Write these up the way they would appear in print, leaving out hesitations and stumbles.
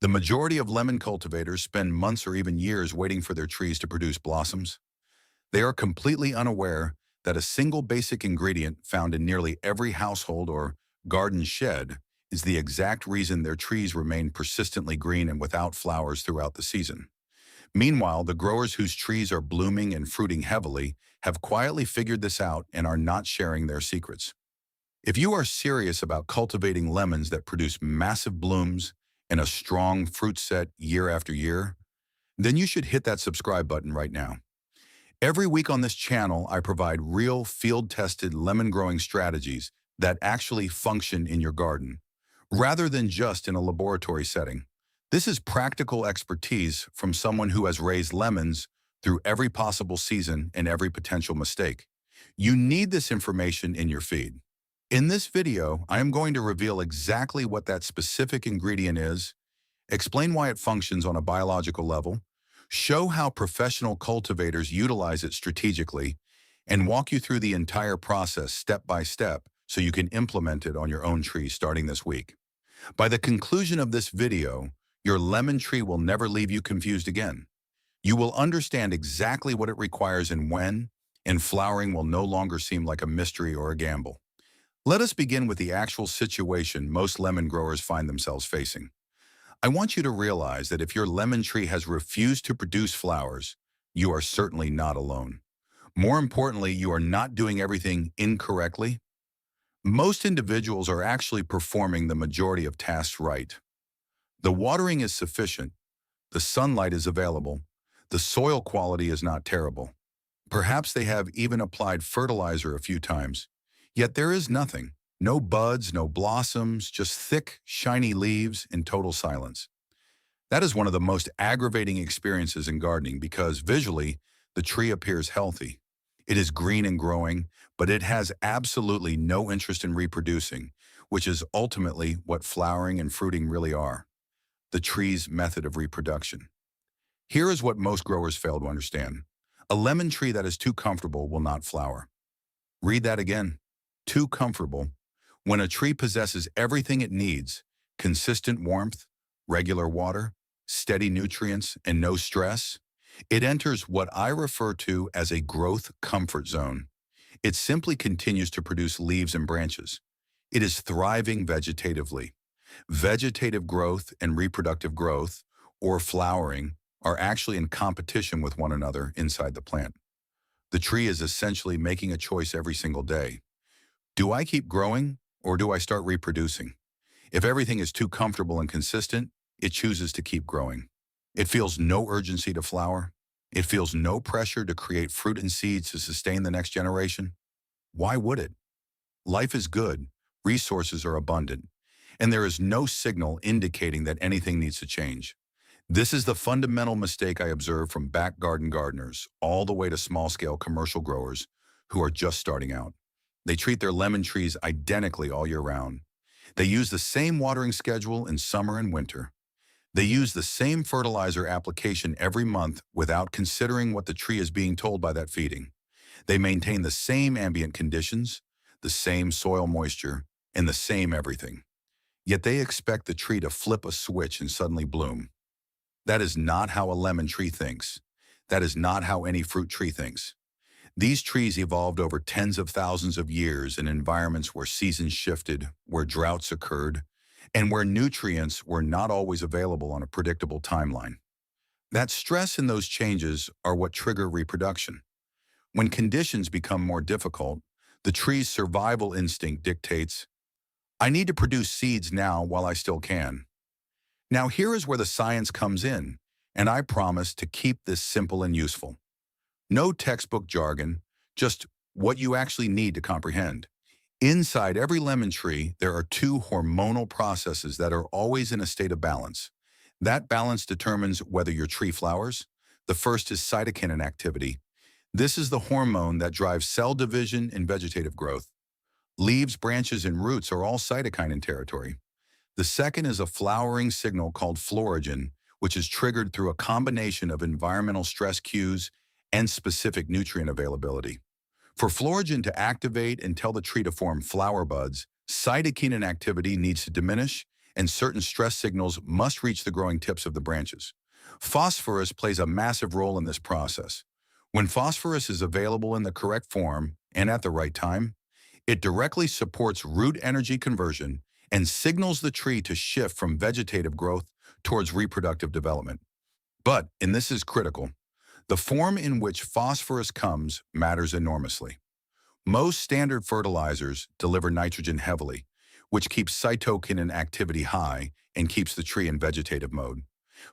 The majority of lemon cultivators spend months or even years waiting for their trees to produce blossoms. They are completely unaware that a single basic ingredient found in nearly every household or garden shed is the exact reason their trees remain persistently green and without flowers throughout the season. Meanwhile, the growers whose trees are blooming and fruiting heavily have quietly figured this out and are not sharing their secrets. If you are serious about cultivating lemons that produce massive blooms and a strong fruit set year after year, then you should hit that subscribe button right now. Every week on this channel, I provide real field-tested lemon growing strategies that actually function in your garden, rather than just in a laboratory setting. This is practical expertise from someone who has raised lemons through every possible season and every potential mistake. You need this information in your feed. In this video, I am going to reveal exactly what that specific ingredient is, explain why it functions on a biological level, show how professional cultivators utilize it strategically, and walk you through the entire process step by step so you can implement it on your own tree starting this week. By the conclusion of this video, your lemon tree will never leave you confused again. You will understand exactly what it requires and when, and flowering will no longer seem like a mystery or a gamble. Let us begin with the actual situation most lemon growers find themselves facing. I want you to realize that if your lemon tree has refused to produce flowers, you are certainly not alone. More importantly, you are not doing everything incorrectly. Most individuals are actually performing the majority of tasks right. The watering is sufficient, the sunlight is available, the soil quality is not terrible. Perhaps they have even applied fertilizer a few times. Yet there is nothing. No buds, no blossoms, just thick, shiny leaves and total silence. That is one of the most aggravating experiences in gardening because visually, the tree appears healthy. It is green and growing, but it has absolutely no interest in reproducing, which is ultimately what flowering and fruiting really are. The tree's method of reproduction. Here is what most growers fail to understand. A lemon tree that is too comfortable will not flower. Read that again. Too comfortable. When a tree possesses everything it needs, consistent warmth, regular water, steady nutrients, and no stress, it enters what I refer to as a growth comfort zone. It simply continues to produce leaves and branches. It is thriving vegetatively. Vegetative growth and reproductive growth, or flowering, are actually in competition with one another inside the plant. The tree is essentially making a choice every single day. Do I keep growing or do I start reproducing? If everything is too comfortable and consistent, it chooses to keep growing. It feels no urgency to flower. It feels no pressure to create fruit and seeds to sustain the next generation. Why would it? Life is good, resources are abundant, and there is no signal indicating that anything needs to change. This is the fundamental mistake I observe from back garden gardeners all the way to small-scale commercial growers who are just starting out. They treat their lemon trees identically all year round. They use the same watering schedule in summer and winter. They use the same fertilizer application every month without considering what the tree is being told by that feeding. They maintain the same ambient conditions, the same soil moisture, and the same everything. Yet they expect the tree to flip a switch and suddenly bloom. That is not how a lemon tree thinks. That is not how any fruit tree thinks. These trees evolved over tens of thousands of years in environments where seasons shifted, where droughts occurred, and where nutrients were not always available on a predictable timeline. That stress and those changes are what trigger reproduction. When conditions become more difficult, the tree's survival instinct dictates, I need to produce seeds now while I still can. Now here is where the science comes in, and I promise to keep this simple and useful. No textbook jargon, just what you actually need to comprehend. Inside every lemon tree, there are two hormonal processes that are always in a state of balance. That balance determines whether your tree flowers. The first is cytokinin activity. This is the hormone that drives cell division and vegetative growth. Leaves, branches, and roots are all cytokinin territory. The second is a flowering signal called phloragen, which is triggered through a combination of environmental stress cues and specific nutrient availability. For phloragen to activate and tell the tree to form flower buds, cytokinin activity needs to diminish and certain stress signals must reach the growing tips of the branches. Phosphorus plays a massive role in this process. When phosphorus is available in the correct form and at the right time, it directly supports root energy conversion and signals the tree to shift from vegetative growth towards reproductive development. But, and this is critical, the form in which phosphorus comes matters enormously. Most standard fertilizers deliver nitrogen heavily, which keeps cytokinin activity high and keeps the tree in vegetative mode.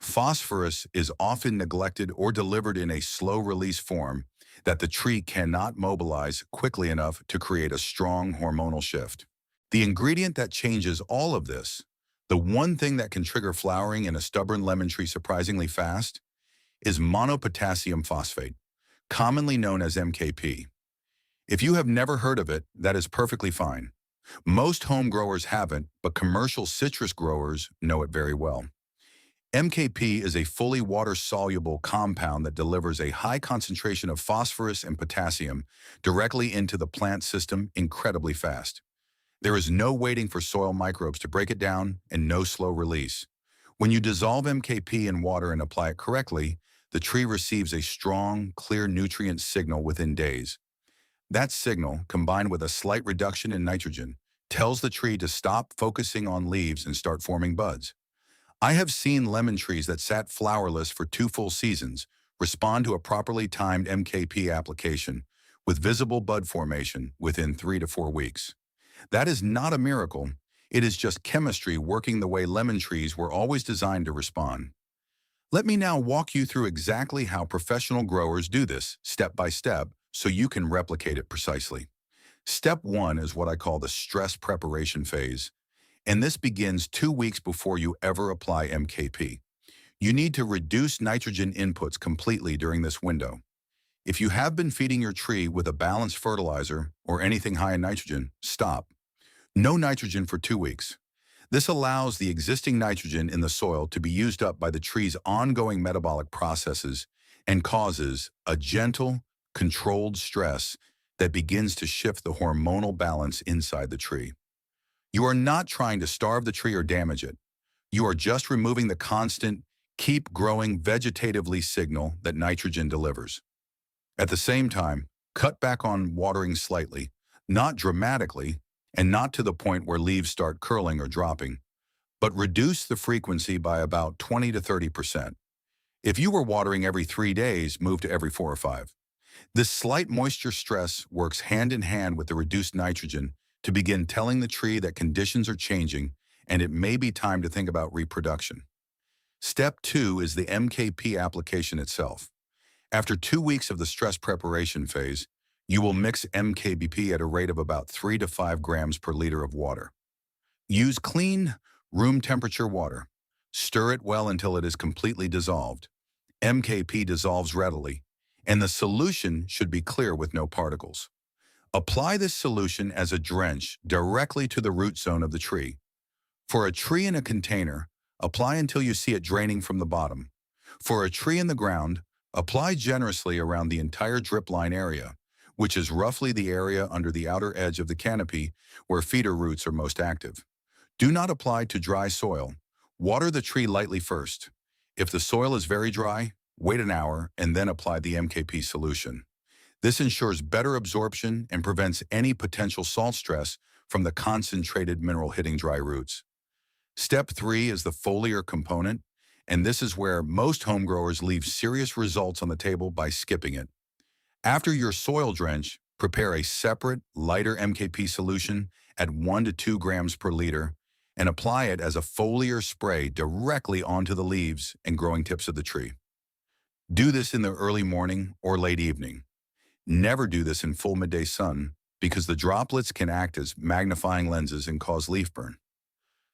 Phosphorus is often neglected or delivered in a slow-release form that the tree cannot mobilize quickly enough to create a strong hormonal shift. The ingredient that changes all of this, the one thing that can trigger flowering in a stubborn lemon tree surprisingly fast, is monopotassium phosphate, commonly known as MKP. If you have never heard of it, that is perfectly fine. Most home growers haven't, but commercial citrus growers know it very well. MKP is a fully water-soluble compound that delivers a high concentration of phosphorus and potassium directly into the plant system incredibly fast. There is no waiting for soil microbes to break it down and no slow release. When you dissolve MKP in water and apply it correctly, the tree receives a strong, clear nutrient signal within days. That signal, combined with a slight reduction in nitrogen, tells the tree to stop focusing on leaves and start forming buds. I have seen lemon trees that sat flowerless for 2 full seasons respond to a properly timed MKP application with visible bud formation within 3 to 4 weeks. That is not a miracle. It is just chemistry working the way lemon trees were always designed to respond. Let me now walk you through exactly how professional growers do this, step by step, so you can replicate it precisely. Step 1 is what I call the stress preparation phase, and this begins 2 weeks before you ever apply MKP. You need to reduce nitrogen inputs completely during this window. If you have been feeding your tree with a balanced fertilizer or anything high in nitrogen, stop. No nitrogen for 2 weeks. This allows the existing nitrogen in the soil to be used up by the tree's ongoing metabolic processes and causes a gentle, controlled stress that begins to shift the hormonal balance inside the tree. You are not trying to starve the tree or damage it. You are just removing the constant, keep growing vegetatively signal that nitrogen delivers. At the same time, cut back on watering slightly, not dramatically, and not to the point where leaves start curling or dropping, but reduce the frequency by about 20 to 30%. If you were watering every 3 days, move to every 4 or 5. This slight moisture stress works hand in hand with the reduced nitrogen to begin telling the tree that conditions are changing and it may be time to think about reproduction. Step 2 is the MKP application itself. After 2 weeks of the stress preparation phase, you will mix MKBP at a rate of about 3 to 5 grams per liter of water. Use clean, room temperature water. Stir it well until it is completely dissolved. MKP dissolves readily, and the solution should be clear with no particles. Apply this solution as a drench directly to the root zone of the tree. For a tree in a container, apply until you see it draining from the bottom. For a tree in the ground, apply generously around the entire drip line area, which is roughly the area under the outer edge of the canopy where feeder roots are most active. Do not apply to dry soil. Water the tree lightly first. If the soil is very dry, wait an hour and then apply the MKP solution. This ensures better absorption and prevents any potential salt stress from the concentrated mineral hitting dry roots. Step 3 is the foliar component, and this is where most home growers leave serious results on the table by skipping it. After your soil drench, prepare a separate, lighter MKP solution at 1 to 2 grams per liter and apply it as a foliar spray directly onto the leaves and growing tips of the tree. Do this in the early morning or late evening. Never do this in full midday sun because the droplets can act as magnifying lenses and cause leaf burn.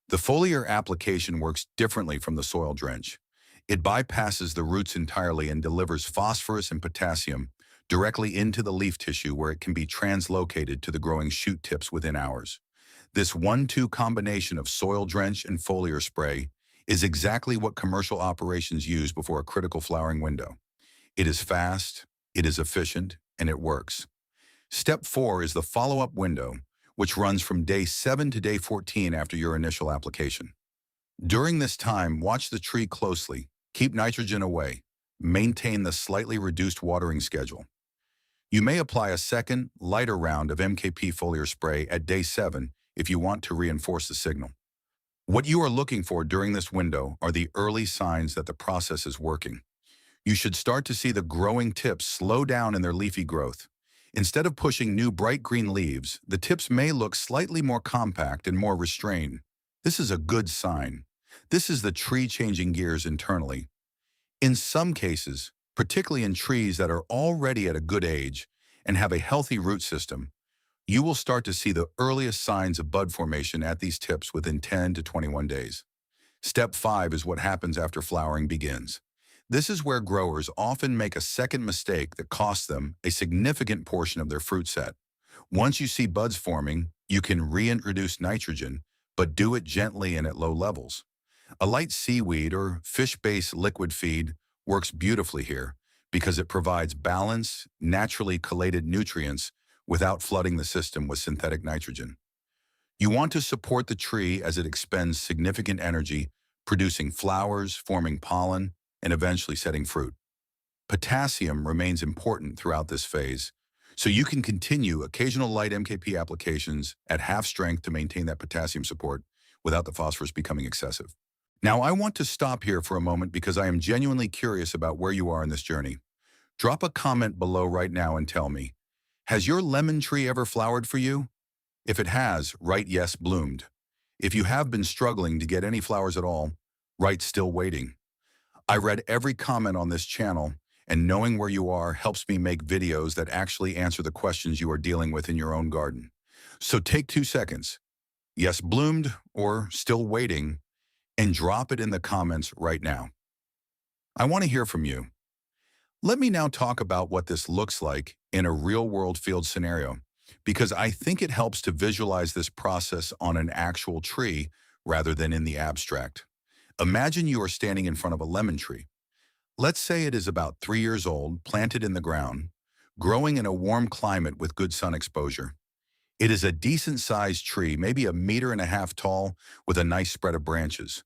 The foliar application works differently from the soil drench. It bypasses the roots entirely and delivers phosphorus and potassium directly into the leaf tissue where it can be translocated to the growing shoot tips within hours. This 1-2 combination of soil drench and foliar spray is exactly what commercial operations use before a critical flowering window. It is fast, it is efficient, and it works. Step 4 is the follow-up window, which runs from day 7 to day 14 after your initial application. During this time, watch the tree closely. Keep nitrogen away. Maintain the slightly reduced watering schedule. You may apply a second, lighter round of MKP foliar spray at day 7 if you want to reinforce the signal. What you are looking for during this window are the early signs that the process is working. You should start to see the growing tips slow down in their leafy growth. Instead of pushing new bright green leaves, the tips may look slightly more compact and more restrained. This is a good sign. This is the tree changing gears internally. In some cases, particularly in trees that are already at a good age and have a healthy root system, you will start to see the earliest signs of bud formation at these tips within 10 to 21 days. Step 5 is what happens after flowering begins. This is where growers often make a second mistake that costs them a significant portion of their fruit set. Once you see buds forming, you can reintroduce nitrogen, but do it gently and at low levels. A light seaweed or fish-based liquid feed works beautifully here because it provides balanced, naturally chelated nutrients without flooding the system with synthetic nitrogen. You want to support the tree as it expends significant energy, producing flowers, forming pollen, and eventually setting fruit. Potassium remains important throughout this phase, so you can continue occasional light MKP applications at half strength to maintain that potassium support without the phosphorus becoming excessive. Now, I want to stop here for a moment because I am genuinely curious about where you are in this journey. Drop a comment below right now and tell me, has your lemon tree ever flowered for you? If it has, write yes bloomed. If you have been struggling to get any flowers at all, write still waiting. I read every comment on this channel, and knowing where you are helps me make videos that actually answer the questions you are dealing with in your own garden. So take 2 seconds, yes bloomed or still waiting, and drop it in the comments right now. I want to hear from you. Let me now talk about what this looks like in a real-world field scenario, because I think it helps to visualize this process on an actual tree rather than in the abstract. Imagine you are standing in front of a lemon tree. Let's say it is about 3 years old, planted in the ground, growing in a warm climate with good sun exposure. It is a decent-sized tree, maybe 1.5 meters tall, with a nice spread of branches.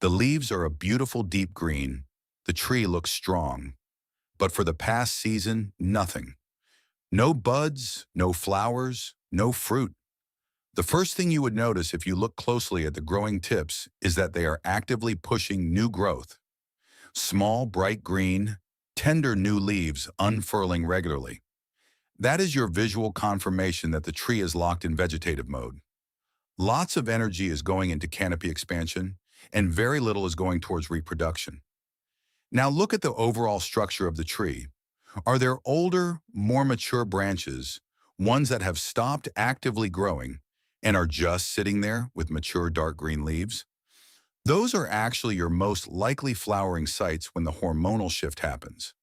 The leaves are a beautiful deep green. The tree looks strong. But for the past season, nothing. No buds, no flowers, no fruit. The first thing you would notice if you look closely at the growing tips is that they are actively pushing new growth. Small, bright green, tender new leaves unfurling regularly. That is your visual confirmation that the tree is locked in vegetative mode. Lots of energy is going into canopy expansion, and very little is going towards reproduction. Now look at the overall structure of the tree. Are there older, more mature branches, ones that have stopped actively growing and are just sitting there with mature dark green leaves? Those are actually your most likely flowering sites when the hormonal shift happens.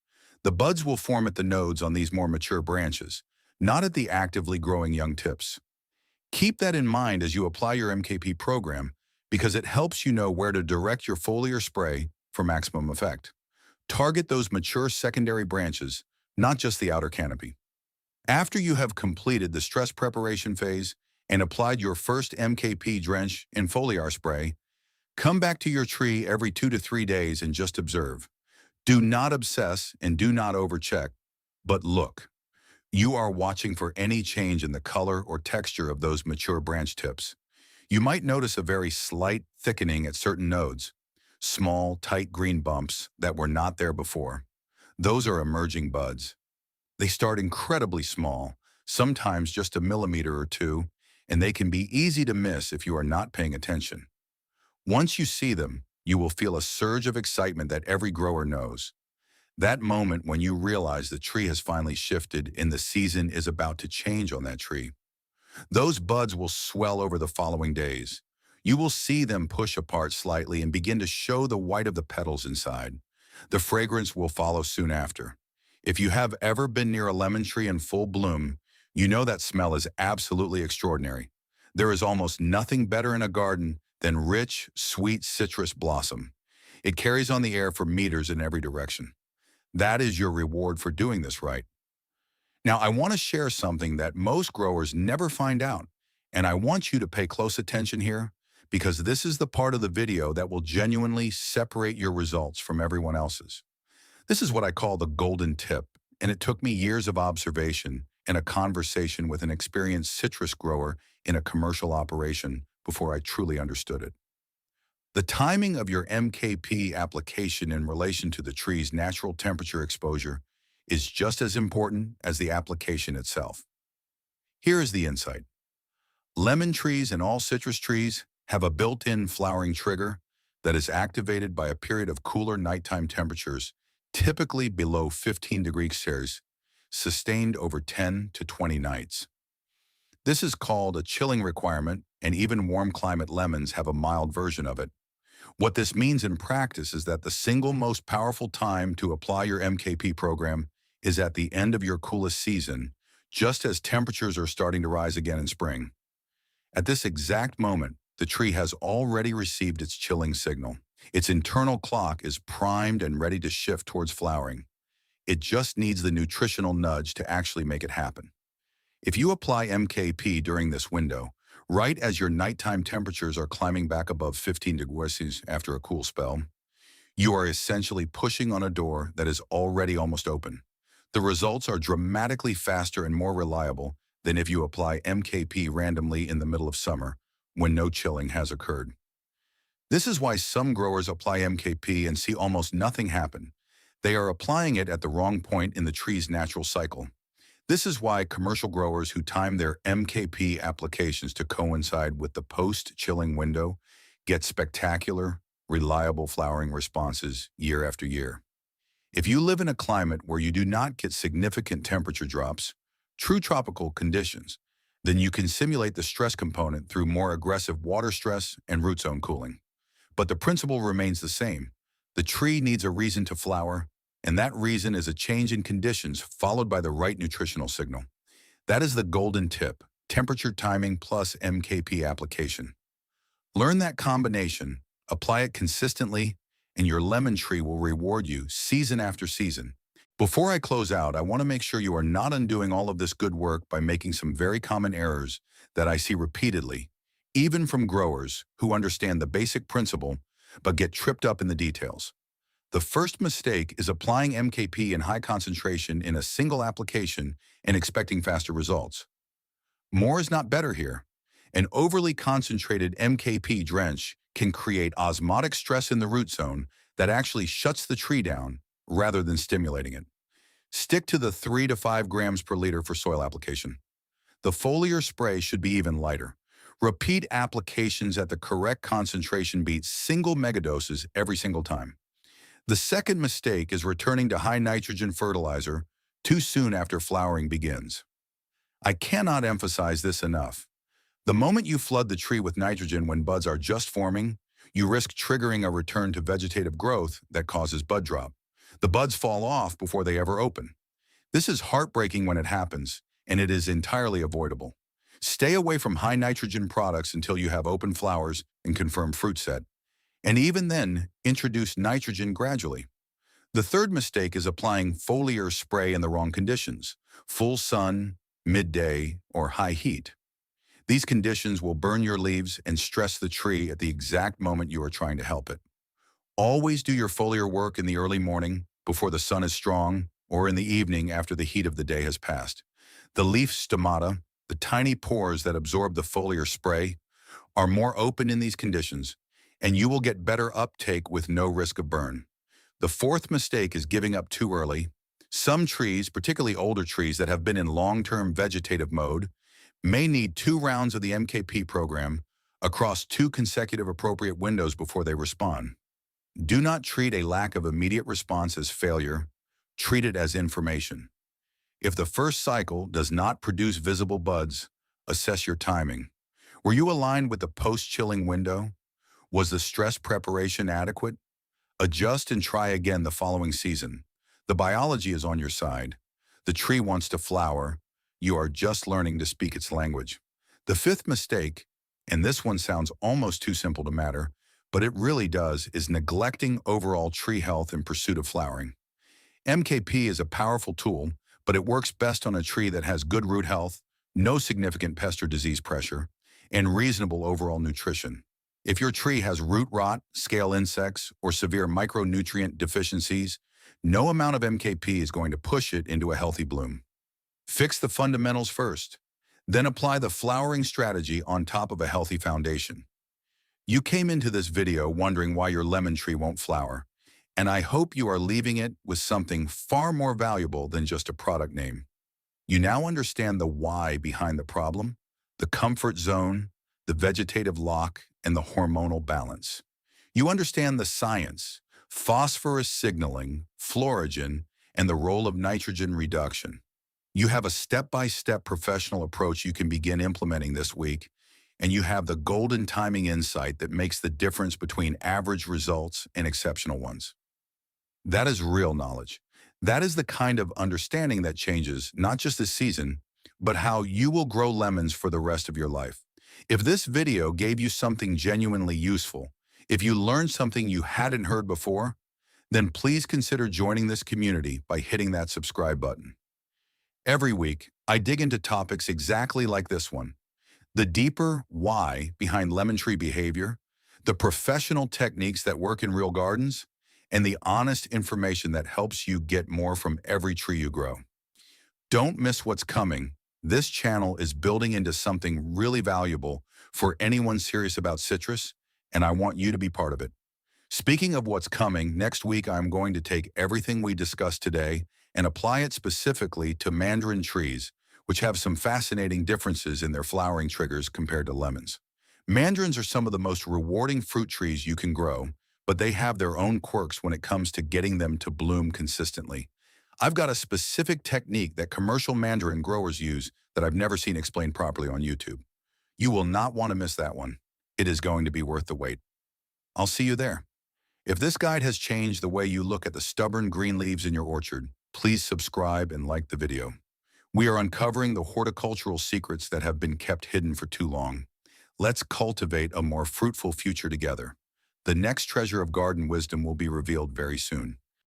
The buds will form at the nodes on these more mature branches, not at the actively growing young tips. Keep that in mind as you apply your MKP program because it helps you know where to direct your foliar spray for maximum effect. Target those mature secondary branches, not just the outer canopy. After you have completed the stress preparation phase and applied your first MKP drench in foliar spray, come back to your tree every 2 to 3 days and just observe. Do not obsess and do not overcheck, but look. You are watching for any change in the color or texture of those mature branch tips. You might notice a very slight thickening at certain nodes, small, tight green bumps that were not there before. Those are emerging buds. They start incredibly small, sometimes just 1 or 2 millimeters, and they can be easy to miss if you are not paying attention. Once you see them, you will feel a surge of excitement that every grower knows. That moment when you realize the tree has finally shifted and the season is about to change on that tree. Those buds will swell over the following days. You will see them push apart slightly and begin to show the white of the petals inside. The fragrance will follow soon after. If you have ever been near a lemon tree in full bloom, you know that smell is absolutely extraordinary. There is almost nothing better in a garden than rich, sweet citrus blossom. It carries on the air for meters in every direction. That is your reward for doing this right. Now, I want to share something that most growers never find out, and I want you to pay close attention here because this is the part of the video that will genuinely separate your results from everyone else's. This is what I call the golden tip, and it took me years of observation and a conversation with an experienced citrus grower in a commercial operation before I truly understood it. The timing of your MKP application in relation to the tree's natural temperature exposure is just as important as the application itself. Here is the insight. Lemon trees and all citrus trees have a built-in flowering trigger that is activated by a period of cooler nighttime temperatures, typically below 15 degrees Celsius, sustained over 10 to 20 nights. This is called a chilling requirement, and even warm climate lemons have a mild version of it. What this means in practice is that the single most powerful time to apply your MKP program is at the end of your coolest season, just as temperatures are starting to rise again in spring. At this exact moment, the tree has already received its chilling signal. Its internal clock is primed and ready to shift towards flowering. It just needs the nutritional nudge to actually make it happen. If you apply MKP during this window, right as your nighttime temperatures are climbing back above 15 degrees after a cool spell, you are essentially pushing on a door that is already almost open. The results are dramatically faster and more reliable than if you apply MKP randomly in the middle of summer, when no chilling has occurred. This is why some growers apply MKP and see almost nothing happen. They are applying it at the wrong point in the tree's natural cycle. This is why commercial growers who time their MKP applications to coincide with the post-chilling window get spectacular, reliable flowering responses year after year. If you live in a climate where you do not get significant temperature drops, true tropical conditions, then you can simulate the stress component through more aggressive water stress and root zone cooling. But the principle remains the same. The tree needs a reason to flower, and that reason is a change in conditions followed by the right nutritional signal. That is the golden tip: temperature timing plus MKP application. Learn that combination, apply it consistently, and your lemon tree will reward you season after season. Before I close out, I want to make sure you are not undoing all of this good work by making some very common errors that I see repeatedly, even from growers who understand the basic principle but get tripped up in the details. The first mistake is applying MKP in high concentration in a single application and expecting faster results. More is not better here. An overly concentrated MKP drench can create osmotic stress in the root zone that actually shuts the tree down rather than stimulating it. Stick to the 3 to 5 grams per liter for soil application. The foliar spray should be even lighter. Repeat applications at the correct concentration beats single megadoses every single time. The second mistake is returning to high nitrogen fertilizer too soon after flowering begins. I cannot emphasize this enough. The moment you flood the tree with nitrogen when buds are just forming, you risk triggering a return to vegetative growth that causes bud drop. The buds fall off before they ever open. This is heartbreaking when it happens, and it is entirely avoidable. Stay away from high nitrogen products until you have open flowers and confirmed fruit set. And even then, introduce nitrogen gradually. The third mistake is applying foliar spray in the wrong conditions: full sun, midday, or high heat. These conditions will burn your leaves and stress the tree at the exact moment you are trying to help it. Always do your foliar work in the early morning, before the sun is strong, or in the evening after the heat of the day has passed. The leaf stomata, the tiny pores that absorb the foliar spray, are more open in these conditions, and you will get better uptake with no risk of burn. The fourth mistake is giving up too early. Some trees, particularly older trees that have been in long-term vegetative mode, may need 2 rounds of the MKP program across 2 consecutive appropriate windows before they respond. Do not treat a lack of immediate response as failure. Treat it as information. If the first cycle does not produce visible buds, assess your timing. Were you aligned with the post-chilling window? Was the stress preparation adequate? Adjust and try again the following season. The biology is on your side. The tree wants to flower. You are just learning to speak its language. The fifth mistake, and this one sounds almost too simple to matter, but it really does, is neglecting overall tree health in pursuit of flowering. MKP is a powerful tool, but it works best on a tree that has good root health, no significant pest or disease pressure, and reasonable overall nutrition. If your tree has root rot, scale insects, or severe micronutrient deficiencies, no amount of MKP is going to push it into a healthy bloom. Fix the fundamentals first, then apply the flowering strategy on top of a healthy foundation. You came into this video wondering why your lemon tree won't flower, and I hope you are leaving it with something far more valuable than just a product name. You now understand the why behind the problem, the comfort zone, the vegetative lock, and the hormonal balance. You understand the science, phosphorus signaling, florogen, and the role of nitrogen reduction. You have a step-by-step professional approach you can begin implementing this week, and you have the golden timing insight that makes the difference between average results and exceptional ones. That is real knowledge. That is the kind of understanding that changes not just this season, but how you will grow lemons for the rest of your life. If this video gave you something genuinely useful, if you learned something you hadn't heard before, then please consider joining this community by hitting that subscribe button. Every week, I dig into topics exactly like this one. The deeper why behind lemon tree behavior, the professional techniques that work in real gardens, and the honest information that helps you get more from every tree you grow. Don't miss what's coming. This channel is building into something really valuable for anyone serious about citrus, and I want you to be part of it. Speaking of what's coming, next week I'm going to take everything we discussed today and apply it specifically to mandarin trees, which have some fascinating differences in their flowering triggers compared to lemons. Mandarins are some of the most rewarding fruit trees you can grow, but they have their own quirks when it comes to getting them to bloom consistently. I've got a specific technique that commercial mandarin growers use that I've never seen explained properly on YouTube. You will not want to miss that one. It is going to be worth the wait. I'll see you there. If this guide has changed the way you look at the stubborn green leaves in your orchard, please subscribe and like the video. We are uncovering the horticultural secrets that have been kept hidden for too long. Let's cultivate a more fruitful future together. The next treasure of garden wisdom will be revealed very soon.